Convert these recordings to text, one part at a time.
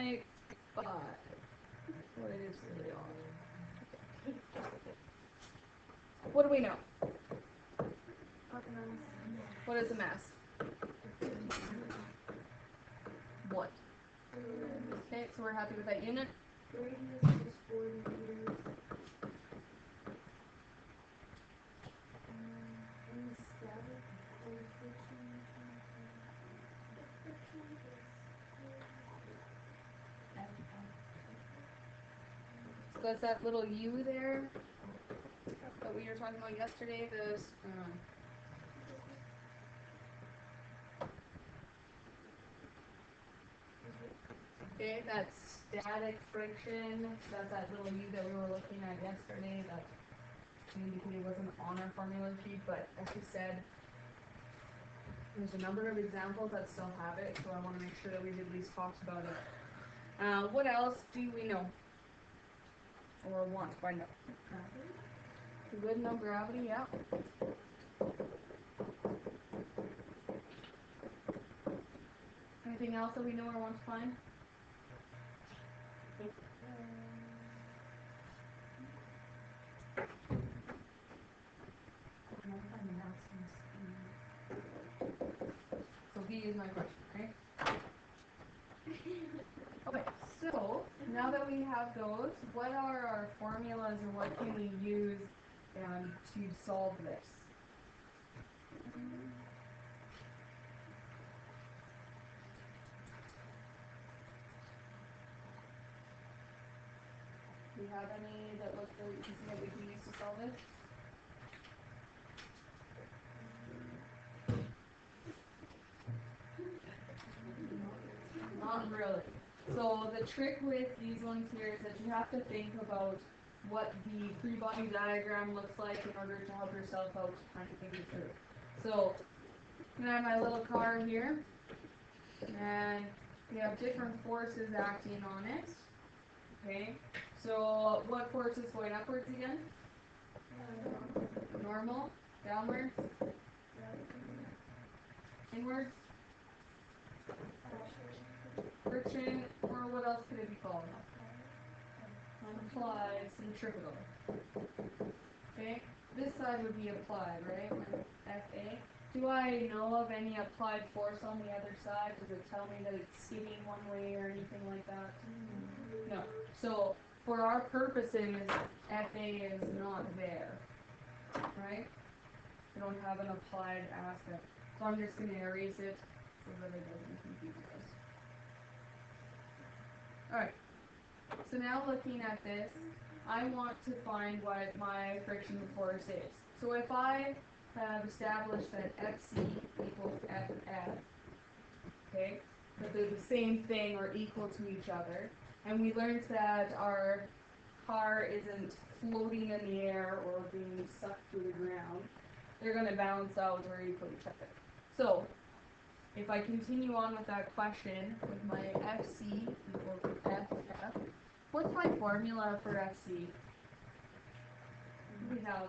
like 5. What it is really odd. What do we know? What is a mass? What? Okay, so we're happy with that unit. Radius is 40 meters. And the static or friction. The friction So that's that little U there that we were talking about yesterday. This. Okay, that's static friction. That's that little U that we were looking at yesterday. That maybe wasn't on our formula sheet, but as we said, there's a number of examples that still have it, so I want to make sure that we've at least talked about it. What else do we know? Or want to find out? We would know gravity, yeah. Anything else that we know or want to find? So B is my question, okay? Okay, so now that we have those, what are our formulas or what can we use to solve this? Do you have any that look really easy that we can use to solve this? Not really. So the trick with these ones here is that you have to think about what the free body diagram looks like in order to help yourself out to kind of think it through. So I'm gonna have my little car here, and we have different forces acting on it. Okay, so what force is going upwards again? Normal, downwards, inwards, friction, or what else could it be called? Applied, centripetal. Okay, this side would be applied, right? FA. Do I know of any applied force on the other side? Does it tell me that it's skidding one way or anything like that? No. So for our purposes, FA is not there, right? We don't have an applied aspect. So I'm just going to erase it so that it doesn't confuse us. Alright, so now looking at this, I want to find what my friction force is. So if I have established that Fc equals Ff, okay, that they're the same thing or equal to each other, and we learned that our car isn't floating in the air or being sucked through the ground, they're going to balance out or equal each other. So if I continue on with that question with my Fc equals Ff, what's my formula for Fc? We have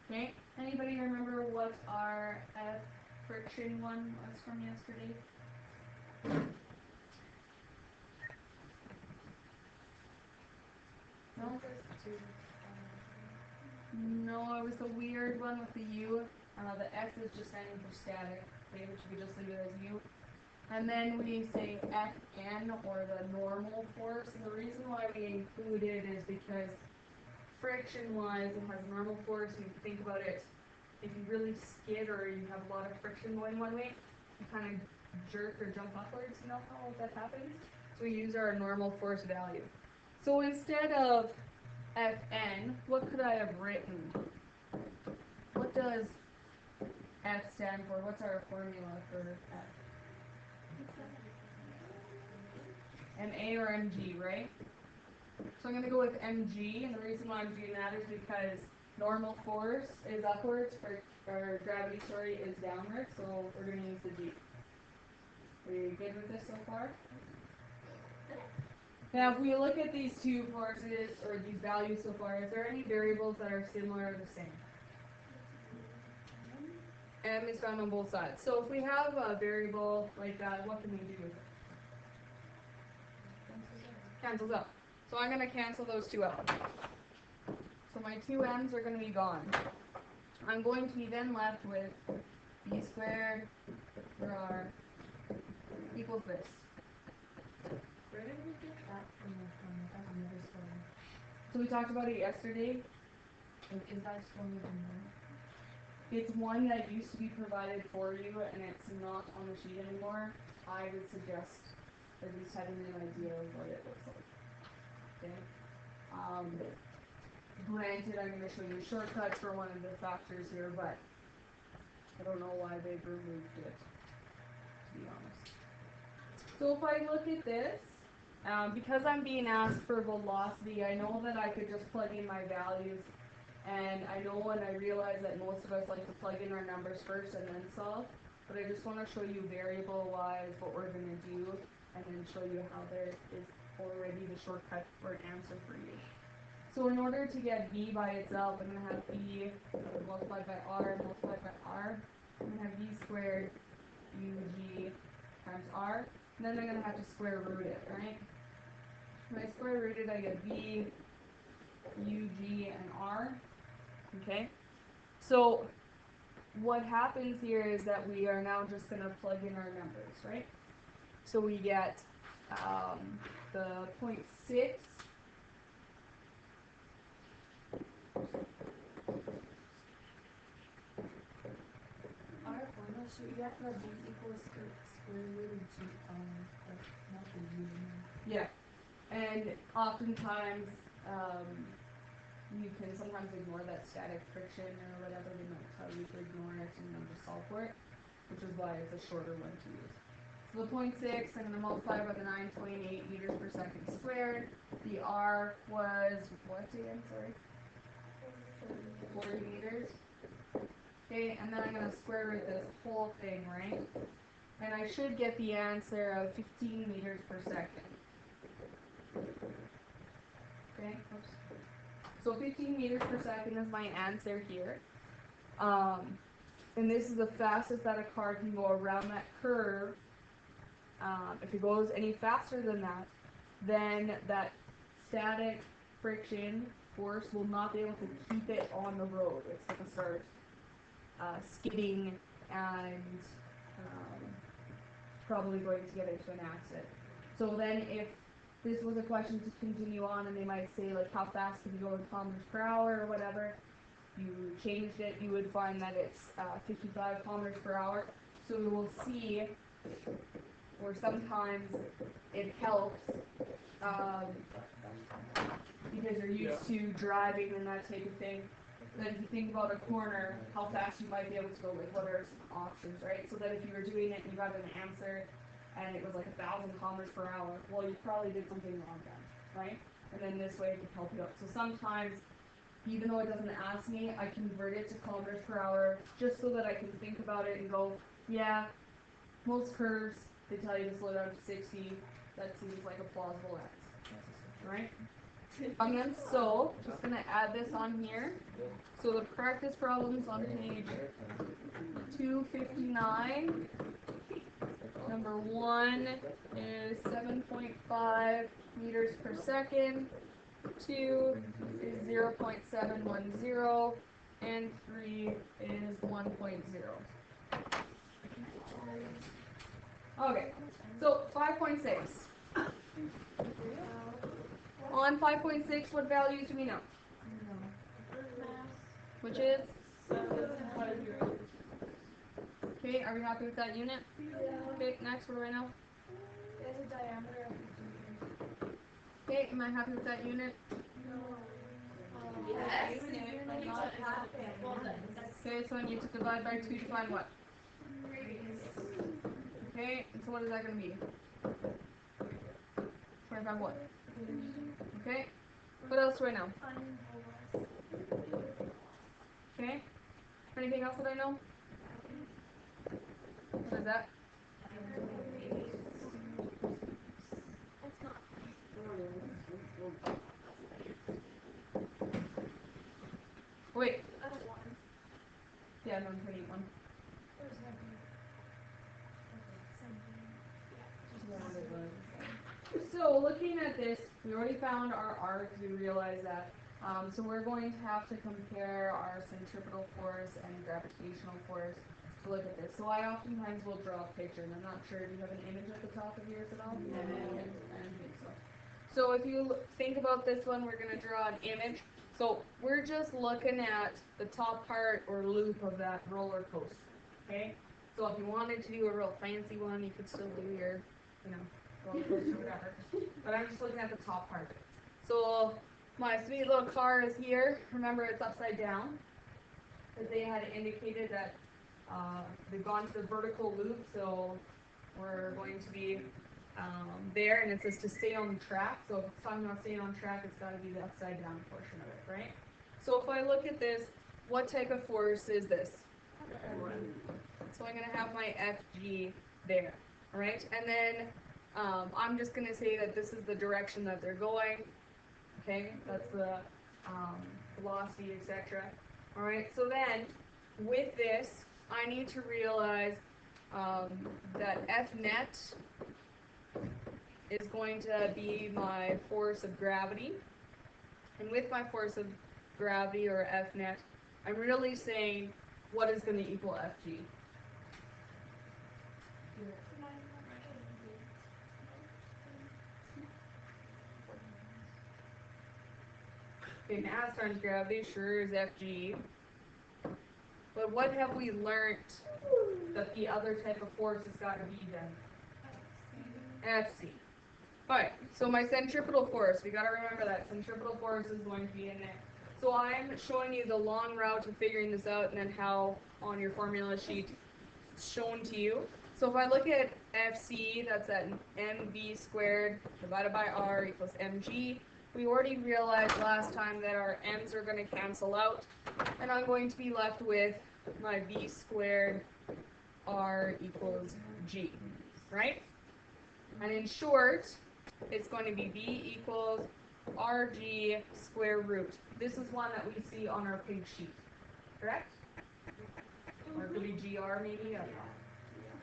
okay. Anybody remember what our F friction one was from yesterday? No? No, it was the weird one with the U. The F is just standing for static, okay, which we just leave it as U. And then we say Fn, or the normal force. And the reason why we include it is because friction-wise, it has normal force. And if you think about it, if you really skid or you have a lot of friction going one way, you kind of jerk or jump upwards, you know how that happens? So we use our normal force value. So instead of Fn, what could I have written? What does F stand for? What's our formula for F? MA or MG, right? So I'm going to go with MG, and the reason why I'm doing that is because normal force is upwards, or gravity, sorry, is downwards, so we're going to use the G. Are you good with this so far? Now, if we look at these two forces, or these values so far, is there any variables that are similar or the same? m is found on both sides. So if we have a variable like that, what can we do with it? Cancels out. So I'm going to cancel those two out. So my two m's are going to be gone. I'm going to be then left with b squared for r equals this. Where did we get that from? I've never stolen. So we talked about it yesterday. Is that stolen in there? It's one that used to be provided for you and it's not on the sheet anymore. I would suggest at least having an idea of what it looks like. Okay? Granted, I'm going to show you shortcuts for one of the factors here, but I don't know why they've removed it, to be honest. So if I look at this, because I'm being asked for velocity, I know that I could just plug in my values, and I know and I realize that most of us like to plug in our numbers first and then solve, but I just want to show you variable-wise what we're going to do, and then show you how there is already the shortcut for an answer for you. So in order to get b by itself, I'm going to have b multiplied by r multiplied by r. I'm going to have b squared ug times r. And then I'm going to have to square root it, right? When I square root it, I get b, ug, and r. Okay? So what happens here is that we are now just going to plug in our numbers, right? So we get the 0.6. Our formula, so you got the b equals square root of g, like, not the u. Yeah. And oftentimes, you can sometimes ignore that static friction or whatever. They might tell you to ignore it and then just solve for it, which is why it's a shorter one to use. So the 0.6, I'm going to multiply by the 9.8 meters per second squared. The R was, what again, sorry? 40 meters. Okay, and then I'm going to square root this whole thing, right? And I should get the answer of 15 meters per second. Okay, oops. So 15 meters per second is my answer here. And this is the fastest that a car can go around that curve. If it goes any faster than that, then that static friction force will not be able to keep it on the road. It's going to start skidding and probably going to get into an accident. So then if this was a question to continue on and they might say like how fast can you go in kilometers per hour or whatever, you changed it, you would find that it's 55 kilometers per hour. So we will see, or sometimes it helps because you're used to driving and that type of thing. Then if you think about a corner, how fast you might be able to go, like what are some options, right? So that if you were doing it and you got an answer and it was like 1,000 kilometers per hour, well, you probably did something wrong then, right? And then this way it can help you out. So sometimes, even though it doesn't ask me, I convert it to kilometers per hour just so that I can think about it and go, yeah, most curves, they tell you to slow down to 60. That seems like a plausible answer, right? So, just going to add this on here. So the practice problems on page 259. Number 1 is 7.5 meters per second. 2 is 0.710. And 3 is 1.0. Okay, so 5.6. On 5.6, what values do we know? Which is? Okay, are we happy with that unit? Okay, next, what do I know? There's a diameter of 50 meters. Okay, am I happy with that unit? Yes. Okay, so I need to divide by 2 to find what? Okay, and so what is that going to be? 25 what? Okay, what else do I know? Okay, anything else that I know? What is that? Wait. Yeah, no, 1.81. So looking at this, we already found our R because we realized that. So we're going to have to compare our centripetal force and gravitational force to look at this. So I oftentimes will draw a picture, and I'm not sure, do you have an image at the top of yours at all? No. I don't think so. So if you think about this one, we're going to draw an image. So we're just looking at the top part or loop of that roller coaster, okay? So if you wanted to do a real fancy one, you could still do your, roller coaster, whatever. But I'm just looking at the top part. So my sweet little car is here. Remember, it's upside down, because they had indicated that they've gone to the vertical loop, so we're going to be there, and it says to stay on track. So if it's talking about staying on track, it's got to be the upside down portion of it, right? So if I look at this, what type of force is this? So I'm going to have my FG there, all right? And then I'm just going to say that this is the direction that they're going, okay? That's the velocity, etc. All right, so then with this, I need to realize that F net is going to be my force of gravity. And with my force of gravity, or F net, I'm really saying what is going to equal FG. Okay, mass times gravity sure is FG. But what have we learned that the other type of force has got to be then? FC. Alright, so my centripetal force, we got to remember that centripetal force is going to be in there. So I'm showing you the long route to figuring this out, and then how on your formula sheet it's shown to you. So if I look at FC, that's at mv squared divided by r equals mg. We already realized last time that our m's are going to cancel out, and I'm going to be left with my v squared r equals g, right? And in short, it's going to be v equals rg square root. This is one that we see on our pink sheet, correct? Or it could be gr maybe, I don't know.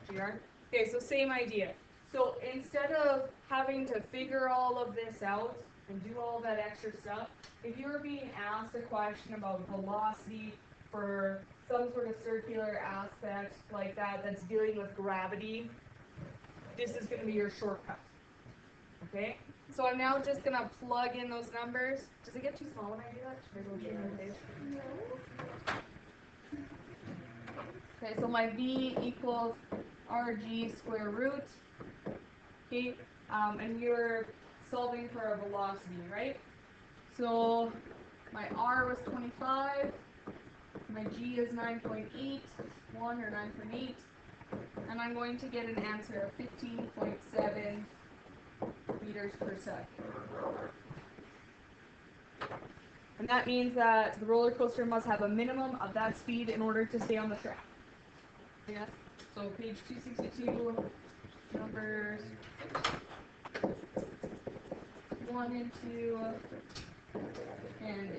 GR? Okay, so same idea. So instead of having to figure all of this out and do all that extra stuff, if you were being asked a question about velocity for some sort of circular aspect like that that's dealing with gravity, this is going to be your shortcut. Okay? So I'm now just going to plug in those numbers. Does it get too small when I do that? Should I go to another page? Okay, so my v equals rg square root. Okay, and you're solving for a velocity, right? So my r was 25, my g is 9.81 or 9.8, and I'm going to get an answer of 15.7 meters per second. And that means that the roller coaster must have a minimum of that speed in order to stay on the track. Yes? So page 262, numbers 1 and 2, and